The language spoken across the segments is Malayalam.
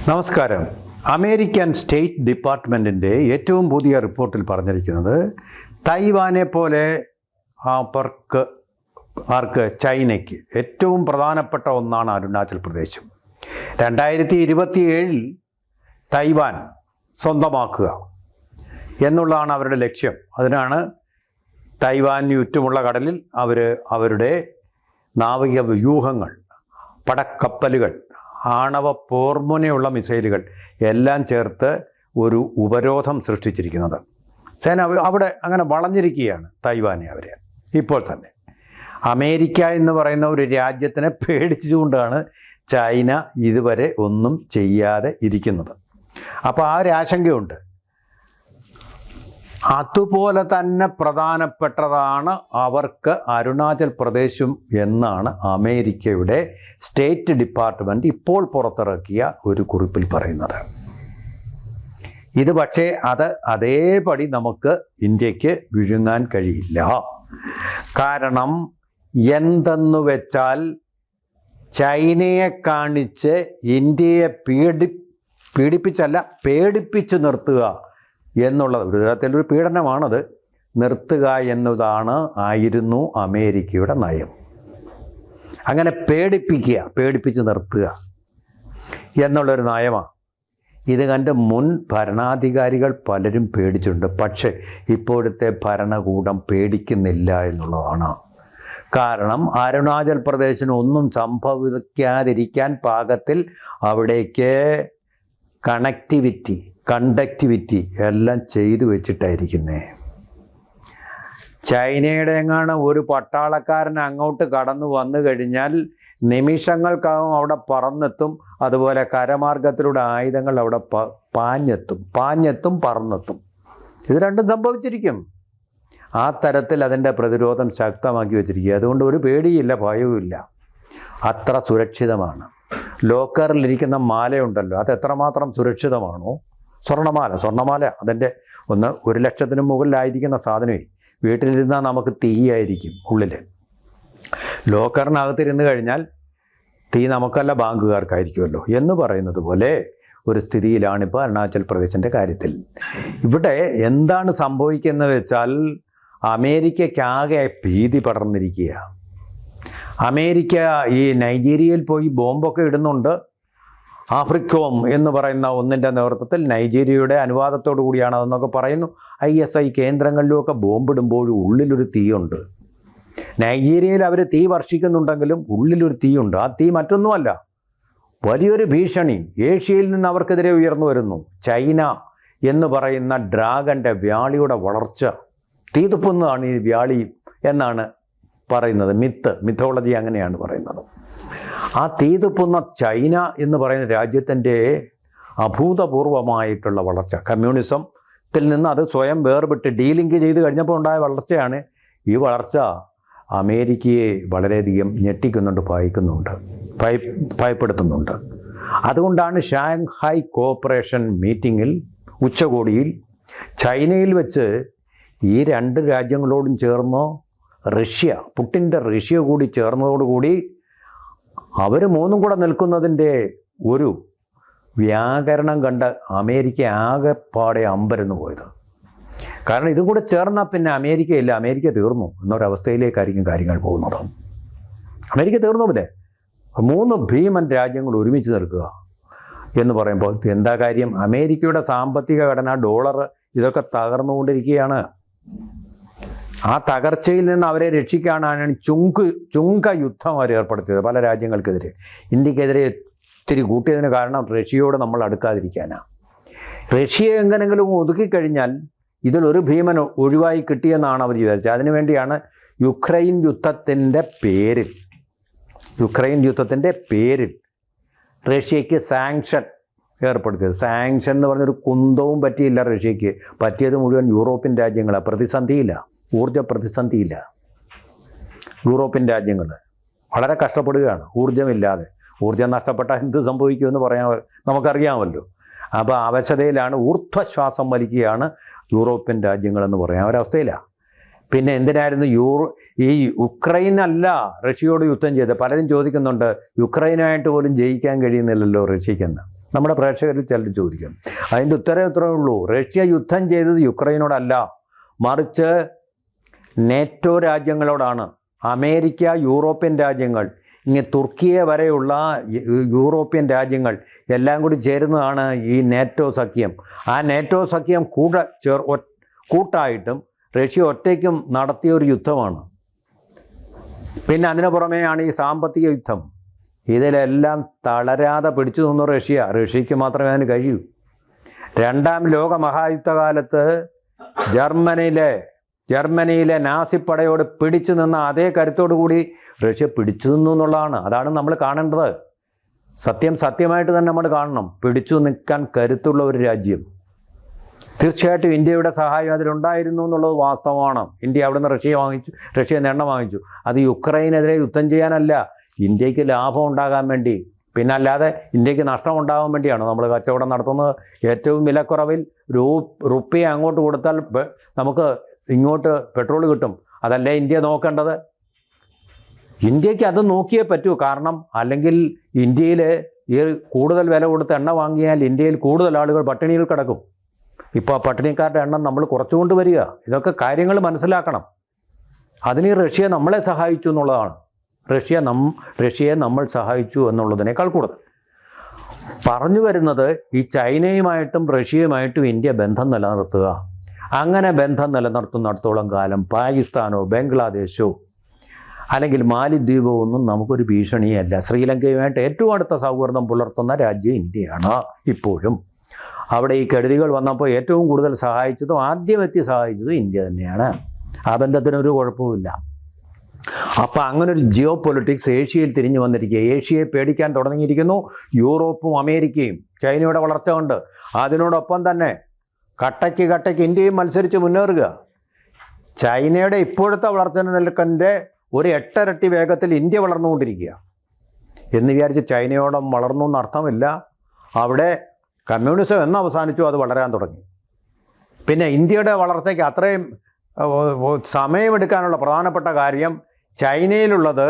നമസ്കാരം. അമേരിക്കൻ സ്റ്റേറ്റ് ഡിപ്പാർട്ട്മെൻറ്റിൻ്റെ ഏറ്റവും പുതിയ റിപ്പോർട്ടിൽ പറഞ്ഞിരിക്കുന്നത് തൈവാനെ പോലെ ചൈനയ്ക്ക് ഏറ്റവും പ്രധാനപ്പെട്ട ഒന്നാണ് അരുണാചൽ പ്രദേശും. 2027 തൈവാൻ സ്വന്തമാക്കുക എന്നുള്ളതാണ് അവരുടെ ലക്ഷ്യം. അതിനാണ് തൈവാന് ചുറ്റുമുള്ള കടലിൽ അവരുടെ നാവിക വ്യൂഹങ്ങൾ, പടക്കപ്പലുകൾ, ആണവ പോർമുനയുള്ള മിസൈലുകൾ എല്ലാം ചേർത്ത് ഒരു ഉപരോധം സൃഷ്ടിച്ചിരിക്കുന്നത്. സേന അവിടെ അങ്ങനെ വളഞ്ഞിരിക്കുകയാണ് തൈവാനെ അവർ. ഇപ്പോൾ തന്നെ അമേരിക്ക എന്ന് പറയുന്ന ഒരു രാജ്യത്തിനെ പേടിച്ചുകൊണ്ടാണ് ചൈന ഇതുവരെ ഒന്നും ചെയ്യാതെ ഇരിക്കുന്നത്. അപ്പോൾ ആ ഒരു ആശങ്കയുണ്ട്. അതുപോലെ തന്നെ പ്രധാനപ്പെട്ടതാണ് അവർക്ക് അരുണാചൽ പ്രദേശും എന്നാണ് അമേരിക്കയുടെ സ്റ്റേറ്റ് ഡിപ്പാർട്ട്മെൻറ്റ് ഇപ്പോൾ പുറത്തിറക്കിയ ഒരു കുറിപ്പിൽ പറയുന്നത്. ഇത് പക്ഷേ അതേപടി നമുക്ക് ഇന്ത്യക്ക് വിഴുങ്ങാൻ കഴിയില്ല. കാരണം എന്തെന്നു വെച്ചാൽ ചൈനയെ കാണിച്ച് ഇന്ത്യയെ പേടിപ്പിച്ചു നിർത്തുക എന്നുള്ളത് ഒരു തരത്തിലൊരു പീഡനമാണത്. നിർത്തുക ആയിരുന്നു അമേരിക്കയുടെ നയം. അങ്ങനെ പേടിപ്പിച്ച് നിർത്തുക എന്നുള്ളൊരു നയമാണ്. ഇത് കണ്ട് മുൻ ഭരണാധികാരികൾ പലരും പേടിച്ചിട്ടുണ്ട്. പക്ഷേ ഇപ്പോഴത്തെ ഭരണകൂടം പേടിക്കുന്നില്ല എന്നുള്ളതാണ്. കാരണം അരുണാചൽ പ്രദേശിന് ഒന്നും സംഭവിക്കാതിരിക്കാൻ പാകത്തിൽ അവിടേക്ക് കണ്ടക്ടിവിറ്റി എല്ലാം ചെയ്തു വെച്ചിട്ടായിരിക്കുന്നേ. ചൈനയുടെ ഒരു പട്ടാളക്കാരൻ അങ്ങോട്ട് കടന്നു വന്നു കഴിഞ്ഞാൽ നിമിഷങ്ങൾക്കകം അവിടെ പറന്നെത്തും. അതുപോലെ കരമാർഗത്തിലൂടെ ആയുധങ്ങൾ അവിടെ പാഞ്ഞെത്തും പറന്നെത്തും. ഇത് രണ്ടും സംഭവിച്ചിരിക്കും. ആ തരത്തിൽ അതിൻ്റെ പ്രതിരോധം ശക്തമാക്കി വെച്ചിരിക്കുക. അതുകൊണ്ട് ഒരു പേടിയില്ല, ഭയവുമില്ല. അത്ര സുരക്ഷിതമാണ്. ലോക്കറിലിരിക്കുന്ന മാലയുണ്ടല്ലോ, അത് എത്രമാത്രം സുരക്ഷിതമാണോ? സ്വർണ്ണമാല അതിൻ്റെ 1 ലക്ഷത്തിന് മുകളിലായിരിക്കുന്ന സാധനമേ. വീട്ടിലിരുന്നാൽ നമുക്ക് തീയായിരിക്കും ഉള്ളിൽ. ലോക്കറിനകത്തിരുന്ന് കഴിഞ്ഞാൽ തീ നമുക്കല്ല, ബാങ്കുകാർക്കായിരിക്കുമല്ലോ എന്ന് പറയുന്നത് പോലെ ഒരു സ്ഥിതിയിലാണിപ്പോൾ അരുണാചൽ പ്രദേശിൻ്റെ കാര്യത്തിൽ. ഇവിടെ എന്താണ് സംഭവിക്കുന്നത് വെച്ചാൽ അമേരിക്കയ്ക്കാകെ ഭീതി പടർന്നിരിക്കുക. അമേരിക്ക ഈ നൈജീരിയയിൽ പോയി ബോംബൊക്കെ ഇടുന്നുണ്ട്. ആഫ്രിക്കോം എന്ന് പറയുന്ന ഒന്നിൻ്റെ നേതൃത്വത്തിൽ നൈജീരിയയുടെ അനുവാദത്തോടു കൂടിയാണ് അതെന്നൊക്കെ പറയുന്നു. ISI കേന്ദ്രങ്ങളിലുമൊക്കെ ബോംബിടുമ്പോഴും ഉള്ളിലൊരു തീയുണ്ട്. നൈജീരിയയിൽ അവർ തീ വർഷിക്കുന്നുണ്ടെങ്കിലും ഉള്ളിലൊരു തീയുണ്ട്. ആ തീ മറ്റൊന്നുമല്ല, വലിയൊരു ഭീഷണി ഏഷ്യയിൽ നിന്ന് അവർക്കെതിരെ ഉയർന്നു വരുന്നു. ചൈന എന്ന് പറയുന്ന ഡ്രാഗൻ്റെ വ്യാളിയുടെ വളർച്ച തീ തുപ്പുന്നതാണ് ഈ വ്യാളി എന്നാണ് പറയുന്നത്. മിത്തോളജി അങ്ങനെയാണ് പറയുന്നത്. ആ തീ തുപ്പുന്ന ചൈന എന്ന് പറയുന്ന രാജ്യത്തിൻ്റെ അഭൂതപൂർവമായിട്ടുള്ള വളർച്ച, കമ്മ്യൂണിസത്തിൽ നിന്ന് അത് സ്വയം വേർപെട്ട് ഡീലിങ്ക് ചെയ്ത് കഴിഞ്ഞപ്പോൾ ഉണ്ടായ വളർച്ചയാണ്. ഈ വളർച്ച അമേരിക്കയെ വളരെയധികം ഞെട്ടിക്കുന്നുണ്ട്, ഭയപ്പെടുത്തുന്നുണ്ട്. അതുകൊണ്ടാണ് ഷാങ്ഹായ് കോർപ്പറേഷൻ മീറ്റിങ്ങിൽ, ഉച്ചകോടിയിൽ ചൈനയിൽ വെച്ച് ഈ 2 രാജ്യങ്ങളോടും ചേർന്ന് പുട്ടിൻ്റെ റഷ്യ കൂടി ചേർന്നതോടുകൂടി അവർ 3 കൂടെ നിൽക്കുന്നതിൻ്റെ ഒരു വ്യാകരണം കണ്ട് അമേരിക്ക ആകെപ്പാടെ അമ്പരന്ന് പോയത്. കാരണം ഇതും കൂടെ ചേർന്നാൽ പിന്നെ അമേരിക്ക തീർന്നു എന്നൊരവസ്ഥയിലേക്കായിരിക്കും കാര്യങ്ങൾ പോകുന്നത്. അമേരിക്ക തീർന്നുമില്ലേ? 3 ഭീമൻ രാജ്യങ്ങൾ ഒരുമിച്ച് നിൽക്കുക എന്ന് പറയുമ്പോൾ എന്താ കാര്യം? അമേരിക്കയുടെ സാമ്പത്തിക ഘടന, ഡോളർ, ഇതൊക്കെ തകർന്നുകൊണ്ടിരിക്കുകയാണ്. ആ തകർച്ചയിൽ നിന്ന് അവരെ രക്ഷിക്കാനാണ് ചുങ്ക യുദ്ധം അവർ ഏർപ്പെടുത്തിയത് പല രാജ്യങ്ങൾക്കെതിരെ. ഇന്ത്യക്കെതിരെ ഒത്തിരി കൂട്ടിയതിന് കാരണം റഷ്യയോട് നമ്മൾ അടുക്കാതിരിക്കാനാണ്. റഷ്യയെ എങ്ങനെങ്കിലും ഒതുക്കിക്കഴിഞ്ഞാൽ ഇതിലൊരു ഭീമൻ ഒഴിവായി കിട്ടിയെന്നാണ് അവർ വിചാരിച്ചത്. അതിനുവേണ്ടിയാണ് യുക്രൈൻ യുദ്ധത്തിൻ്റെ പേരിൽ റഷ്യയ്ക്ക് സാങ്ഷൻ ഏർപ്പെടുത്തിയത്. സാങ്ഷൻ എന്ന് പറഞ്ഞൊരു കുന്തവും പറ്റിയില്ല റഷ്യയ്ക്ക്. പറ്റിയത് മുഴുവൻ യൂറോപ്യൻ രാജ്യങ്ങളാണ്. ഊർജ പ്രതിസന്ധിയില്ല. യൂറോപ്യൻ രാജ്യങ്ങൾ വളരെ കഷ്ടപ്പെടുകയാണ് ഊർജ്ജമില്ലാതെ. ഊർജ്ജം നഷ്ടപ്പെട്ടാൽ എന്ത് സംഭവിക്കുമെന്ന് നമുക്കറിയാമല്ലോ. അപ്പോൾ അവശതയിലാണ്, ഊർധ്വശ്വാസം വലിക്കുകയാണ് യൂറോപ്യൻ രാജ്യങ്ങളെന്ന് പറയാൻ ഒരവസ്ഥയിലാണ്. പിന്നെ എന്തിനായിരുന്നു ഈ യുക്രൈനല്ല റഷ്യയോട് യുദ്ധം ചെയ്ത്? പലരും ചോദിക്കുന്നുണ്ട്, യുക്രൈനായിട്ട് പോലും ജയിക്കാൻ കഴിയുന്നില്ലല്ലോ റഷ്യക്കെന്ന്. നമ്മുടെ പ്രേക്ഷകരിൽ ചിലർ ചോദിക്കും. അതിൻ്റെ ഉത്തരവേ ഉള്ളൂ. റഷ്യ യുദ്ധം ചെയ്തത് യുക്രൈനോടല്ല, മറിച്ച് നേറ്റോ രാജ്യങ്ങളോടാണ്. അമേരിക്ക, യൂറോപ്യൻ രാജ്യങ്ങൾ, ഇങ്ങനെ തുർക്കിയെ വരെയുള്ള യൂറോപ്യൻ രാജ്യങ്ങൾ എല്ലാം കൂടി ചേരുന്നതാണ് ഈ നേറ്റോ സഖ്യം. ആ നേറ്റോ സഖ്യം കൂട്ടായിട്ടും റഷ്യ ഒറ്റയ്ക്കും നടത്തിയ ഒരു യുദ്ധമാണ്. പിന്നെ അതിനു പുറമെയാണ് ഈ സാമ്പത്തിക യുദ്ധം. ഇതിലെല്ലാം തളരാതെ പിടിച്ചു നിന്നു റഷ്യക്ക് മാത്രമേ അതിന് കഴിയൂ. രണ്ടാം ലോക മഹായുദ്ധകാലത്ത് ജർമ്മനിയിലെ നാസിപ്പടയോട് പിടിച്ചു നിന്ന അതേ കരുത്തോടു കൂടി റഷ്യ പിടിച്ചു നിന്നു എന്നുള്ളതാണ്. അതാണ് നമ്മൾ കാണേണ്ടത്. സത്യമായിട്ട് തന്നെ നമ്മൾ കാണണം. പിടിച്ചു നിൽക്കാൻ കരുത്തുള്ള ഒരു രാജ്യം. തീർച്ചയായിട്ടും ഇന്ത്യയുടെ സഹായം അതിലുണ്ടായിരുന്നു എന്നുള്ളത് വാസ്തവമാണ്. ഇന്ത്യ അവിടെ നിന്ന് റഷ്യയിൽ നിന്ന് എണ്ണ വാങ്ങിച്ചു. അത് യുക്രൈനെതിരെ യുദ്ധം ചെയ്യാനല്ല, ഇന്ത്യക്ക് ലാഭം ഉണ്ടാകാൻ വേണ്ടി. പിന്നെ അല്ലാതെ ഇന്ത്യക്ക് നഷ്ടം ഉണ്ടാകാൻ വേണ്ടിയാണ് നമ്മൾ കച്ചവടം നടത്തുന്നത്. ഏറ്റവും വിലക്കുറവിൽ റുപ്പിയെ അങ്ങോട്ട് കൊടുത്താൽ നമുക്ക് ഇങ്ങോട്ട് പെട്രോൾ കിട്ടും. അതല്ലേ ഇന്ത്യ നോക്കേണ്ടത്? ഇന്ത്യക്ക് അത് നോക്കിയേ പറ്റൂ. കാരണം അല്ലെങ്കിൽ ഇന്ത്യയിൽ ഈ കൂടുതൽ വില കൊടുത്ത് എണ്ണ വാങ്ങിയാൽ ഇന്ത്യയിൽ കൂടുതൽ ആളുകൾ പട്ടിണിയിൽ കിടക്കും. ഇപ്പോൾ പട്ടിണിക്കാരുടെ എണ്ണം നമ്മൾ കുറച്ചുകൊണ്ട് വരിക. ഇതൊക്കെ കാര്യങ്ങൾ മനസ്സിലാക്കണം. അതിന് റഷ്യ നമ്മളെ സഹായിച്ചു എന്നുള്ളതാണ്. റഷ്യയെ നമ്മൾ സഹായിച്ചു എന്നുള്ളതിനേക്കാൾ കൂടുതൽ പറഞ്ഞു വരുന്നത് ഈ ചൈനയുമായിട്ടും റഷ്യയുമായിട്ടും ഇന്ത്യ ബന്ധം നിലനിർത്തുക. അങ്ങനെ ബന്ധം നിലനിർത്തുന്നിടത്തോളം കാലം പാകിസ്ഥാനോ ബംഗ്ലാദേശോ അല്ലെങ്കിൽ മാലിദ്വീപോ ഒന്നും നമുക്കൊരു ഭീഷണിയല്ല. ശ്രീലങ്കയുമായിട്ട് ഏറ്റവും അടുത്ത സൗഹൃദം പുലർത്തുന്ന രാജ്യം ഇന്ത്യയാണ് ഇപ്പോഴും. അവിടെ ഈ കെടുതികൾ വന്നപ്പോൾ ഏറ്റവും കൂടുതൽ ആദ്യമെത്തി സഹായിച്ചതും ഇന്ത്യ തന്നെയാണ്. ആ ബന്ധത്തിനൊരു കുഴപ്പമില്ല. അപ്പം അങ്ങനെ ഒരു ജിയോ പൊളിറ്റിക്സ് ഏഷ്യയിൽ തിരിഞ്ഞു വന്നിരിക്കുക. ഏഷ്യയെ പേടിക്കാൻ തുടങ്ങിയിരിക്കുന്നു യൂറോപ്പും അമേരിക്കയും. ചൈനയുടെ വളർച്ച കൊണ്ട് അതിനോടൊപ്പം തന്നെ കട്ടയ്ക്ക് ഇന്ത്യയും മത്സരിച്ച് മുന്നേറുക. ചൈനയുടെ ഇപ്പോഴത്തെ വളർച്ച നിൽക്കൻ്റെ ഒരു 8 ഇരട്ടി വേഗത്തിൽ ഇന്ത്യ വളർന്നുകൊണ്ടിരിക്കുക. എന്ന് വിചാരിച്ച് ചൈനയോടം വളർന്നു എന്നർത്ഥമില്ല. അവിടെ കമ്മ്യൂണിസം എന്ന് അവസാനിച്ചു അത് വളരാൻ തുടങ്ങി. പിന്നെ ഇന്ത്യയുടെ വളർച്ചയ്ക്ക് അത്രയും സമയമെടുക്കാനുള്ള പ്രധാനപ്പെട്ട കാര്യം ചൈനയിലുള്ളത്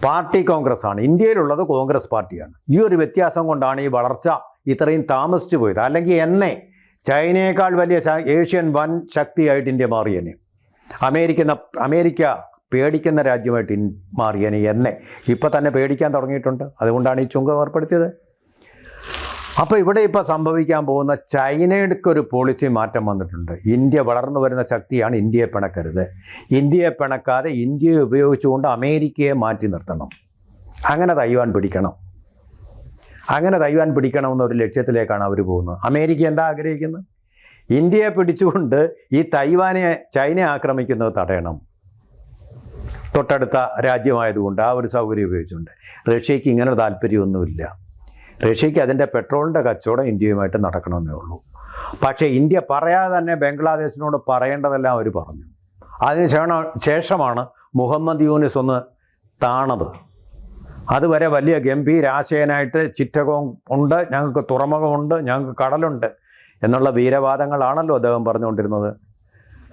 പാർട്ടി കോൺഗ്രസ് ആണ്, ഇന്ത്യയിലുള്ളത് കോൺഗ്രസ് പാർട്ടിയാണ്. ഈ ഒരു വ്യത്യാസം കൊണ്ടാണ് ഈ വളർച്ച ഇത്രയും താമസിച്ചു പോയത്. അല്ലെങ്കിൽ എന്നെ ചൈനയേക്കാൾ വലിയ ഏഷ്യൻ വൻ ശക്തിയായിട്ട് ഇന്ത്യ മാറിയനെ, അമേരിക്ക പേടിക്കുന്ന രാജ്യമായിട്ട് മാറിയനെ എന്നെ ഇപ്പം തന്നെ പേടിക്കാൻ തുടങ്ങിയിട്ടുണ്ട്. അതുകൊണ്ടാണ് ഈ ചുങ്കം ഏർപ്പെടുത്തിയത്. അപ്പോൾ ഇവിടെ ഇപ്പോൾ സംഭവിക്കാൻ പോകുന്ന ചൈനയ്ക്കൊരു പോളിസി മാറ്റം വന്നിട്ടുണ്ട്. ഇന്ത്യ വളർന്നു വരുന്ന ശക്തിയാണ്, ഇന്ത്യയെ പിണക്കരുത്. ഇന്ത്യയെ പിണക്കാതെ ഇന്ത്യയെ ഉപയോഗിച്ചുകൊണ്ട് അമേരിക്കയെ മാറ്റി നിർത്തണം. അങ്ങനെ തൈവാൻ പിടിക്കണമെന്നൊരു ലക്ഷ്യത്തിലേക്കാണ് അവർ പോകുന്നത്. അമേരിക്ക എന്താ ആഗ്രഹിക്കുന്നത്? ഇന്ത്യയെ പിടിച്ചുകൊണ്ട് ഈ തൈവാനെ ചൈന ആക്രമിക്കുന്നത് തടയണം. തൊട്ടടുത്ത രാജ്യമായതുകൊണ്ട് ആ ഒരു സൗകര്യം ഉപയോഗിച്ചുകൊണ്ട്. റഷ്യക്ക് ഇങ്ങനെ താല്പര്യമൊന്നുമില്ല. റഷ്യക്ക് അതിൻ്റെ പെട്രോളിൻ്റെ കച്ചവടം ഇന്ത്യയുമായിട്ട് നടക്കണമെന്നേ ഉള്ളൂ. പക്ഷേ ഇന്ത്യ പറയാതെ തന്നെ ബംഗ്ലാദേശിനോട് പറയേണ്ടതെല്ലാം അവർ പറഞ്ഞു. അതിന് ശേഷമാണ് മുഹമ്മദ് യൂനിസ് ഒന്ന് താണത്. അതുവരെ വലിയ ഗംഭീരാശയനായിട്ട് ചിറ്റകവും ഉണ്ട്, ഞങ്ങൾക്ക് തുറമുഖമുണ്ട്, ഞങ്ങൾക്ക് കടലുണ്ട് എന്നുള്ള വീരവാദങ്ങളാണല്ലോ അദ്ദേഹം പറഞ്ഞുകൊണ്ടിരുന്നത്.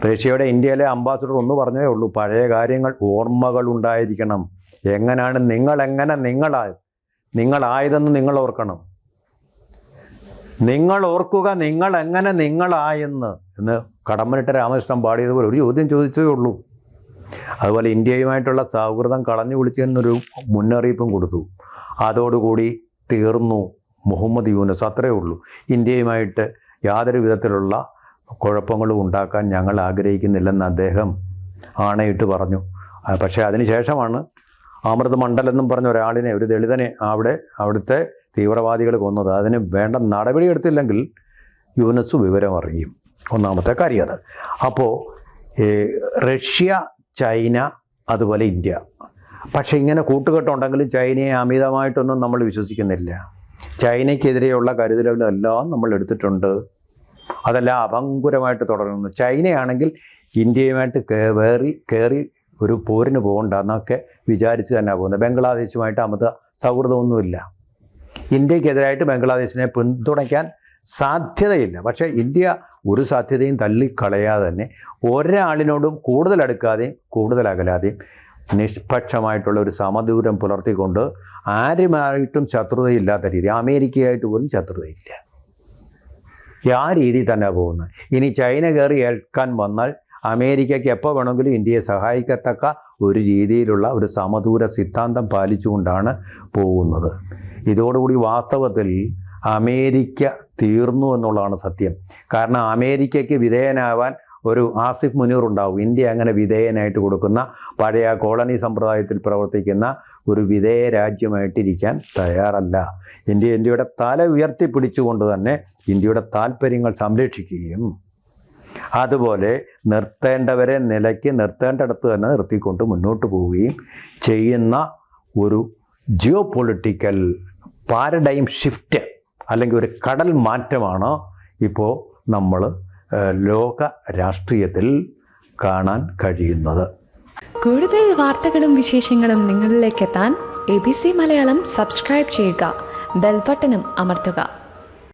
റഷ്യയുടെ ഇന്ത്യയിലെ അംബാസഡർ ഒന്ന് പറഞ്ഞേ ഉള്ളൂ, പഴയ കാര്യങ്ങൾ ഓർമ്മകൾ ഉണ്ടായിരിക്കണം. എങ്ങനെയാണ് നിങ്ങളായതെന്ന് നിങ്ങൾ ഓർക്കണം. നിങ്ങൾ ഓർക്കുക നിങ്ങൾ എങ്ങനെ എന്ന് കടമ്മനിട്ട രാമകൃഷ്ണൻ പാടിയതുപോലെ ഒരു ചോദ്യം ചോദിച്ചതേ ഉള്ളൂ. അതുപോലെ ഇന്ത്യയുമായിട്ടുള്ള സൗഹൃദം കളഞ്ഞു കുളിച്ചെന്നൊരു മുന്നറിയിപ്പും കൊടുത്തു. അതോടുകൂടി തീർന്നു മുഹമ്മദ് യൂനിസ്. അത്രയേ ഉള്ളൂ. ഇന്ത്യയുമായിട്ട് യാതൊരു വിധത്തിലുള്ള കുഴപ്പങ്ങളും ഉണ്ടാക്കാൻ ഞങ്ങൾ ആഗ്രഹിക്കുന്നില്ലെന്ന് അദ്ദേഹം ആണയിട്ട് പറഞ്ഞു. പക്ഷേ അതിനുശേഷമാണ് അമൃത് മണ്ഡൽ എന്നും പറഞ്ഞ ഒരാളിനെ, ഒരു ദളിതനെ അവിടുത്തെ തീവ്രവാദികൾ കൊന്നത്. അതിന് വേണ്ട നടപടിയെടുത്തില്ലെങ്കിൽ യൂനിസ് വിവരം അറിയും. ഒന്നാമത്തെ കാര്യം അത്. അപ്പോൾ റഷ്യ, ചൈന, അതുപോലെ ഇന്ത്യ. പക്ഷേ ഇങ്ങനെ കൂട്ടുകെട്ടുണ്ടെങ്കിലും ചൈനയെ അമിതമായിട്ടൊന്നും നമ്മൾ വിശ്വസിക്കുന്നില്ല. ചൈനയ്ക്കെതിരെയുള്ള കരുതലുകളെല്ലാം നമ്മൾ എടുത്തിട്ടുണ്ട്. അതെല്ലാം അഭംഗുരമായിട്ട് തുടരുന്നു. ചൈനയാണെങ്കിൽ ഇന്ത്യയുമായിട്ട് കയറി ഒരു പോരിന് പോകണ്ട എന്നൊക്കെ വിചാരിച്ച് തന്നെ പോകുന്നത്. ബംഗ്ലാദേശുമായിട്ട് അമിത സൗഹൃദമൊന്നുമില്ല. ഇന്ത്യക്കെതിരായിട്ട് ബംഗ്ലാദേശിനെ പിന്തുണയ്ക്കാൻ സാധ്യതയില്ല. പക്ഷേ ഇന്ത്യ ഒരു സാധ്യതയും തള്ളിക്കളയാതെ തന്നെ ഒരാളിനോടും കൂടുതൽ അടുക്കാതെയും കൂടുതൽ അകലാതെയും നിഷ്പക്ഷമായിട്ടുള്ള ഒരു സമദൂരം പുലർത്തിക്കൊണ്ട് ആരുമായിട്ടും ശത്രുതയില്ലാത്ത രീതി, അമേരിക്കയായിട്ട് പോലും ശത്രുതയില്ല, ആ രീതിയിൽ തന്നെ പോകുന്നത്. ഇനി ചൈന കയറി ഏൽക്കാൻ വന്നാൽ അമേരിക്കയ്ക്ക് എപ്പോൾ വേണമെങ്കിലും ഇന്ത്യയെ സഹായിക്കത്തക്ക ഒരു രീതിയിലുള്ള ഒരു സമദൂര സിദ്ധാന്തം പാലിച്ചുകൊണ്ടാണ് പോകുന്നത്. ഇതോടുകൂടി വാസ്തവത്തിൽ അമേരിക്ക തീർന്നു എന്നുള്ളതാണ് സത്യം. കാരണം അമേരിക്കയ്ക്ക് വിധേയനാവാൻ ഒരു ആസിഫ് മുനീർ ഉണ്ടാവും. ഇന്ത്യ അങ്ങനെ വിധേയനായിട്ട് കൊടുക്കുന്ന പഴയ കോളനി സമ്പ്രദായത്തിൽ പ്രവർത്തിക്കുന്ന ഒരു വിധേയ രാജ്യമായിട്ടിരിക്കാൻ തയ്യാറല്ല. ഇന്ത്യയുടെ തല ഉയർത്തിപ്പിടിച്ചുകൊണ്ട് തന്നെ ഇന്ത്യയുടെ താല്പര്യങ്ങൾ സംരക്ഷിക്കുകയും അതുപോലെ നിർത്തേണ്ടവരെ നിലയ്ക്ക് നിർത്തേണ്ടിടത്ത് തന്നെ നിർത്തിക്കൊണ്ട് മുന്നോട്ട് പോവുകയും ചെയ്യുന്ന ഒരു ജിയോ പൊളിറ്റിക്കൽ പാരഡൈം ഷിഫ്റ്റ് അല്ലെങ്കിൽ ഒരു കടൽ മാറ്റമാണ് ഇപ്പോൾ നമ്മൾ ലോക രാഷ്ട്രീയത്തിൽ കാണാൻ കഴിയുന്നത്. കൂടുതൽ വാർത്തകളും വിശേഷങ്ങളും നിങ്ങളിലേക്ക് എത്താൻ ABC മലയാളം സബ്സ്ക്രൈബ് ചെയ്യുക, ബെൽ ബട്ടണും അമർത്തുക.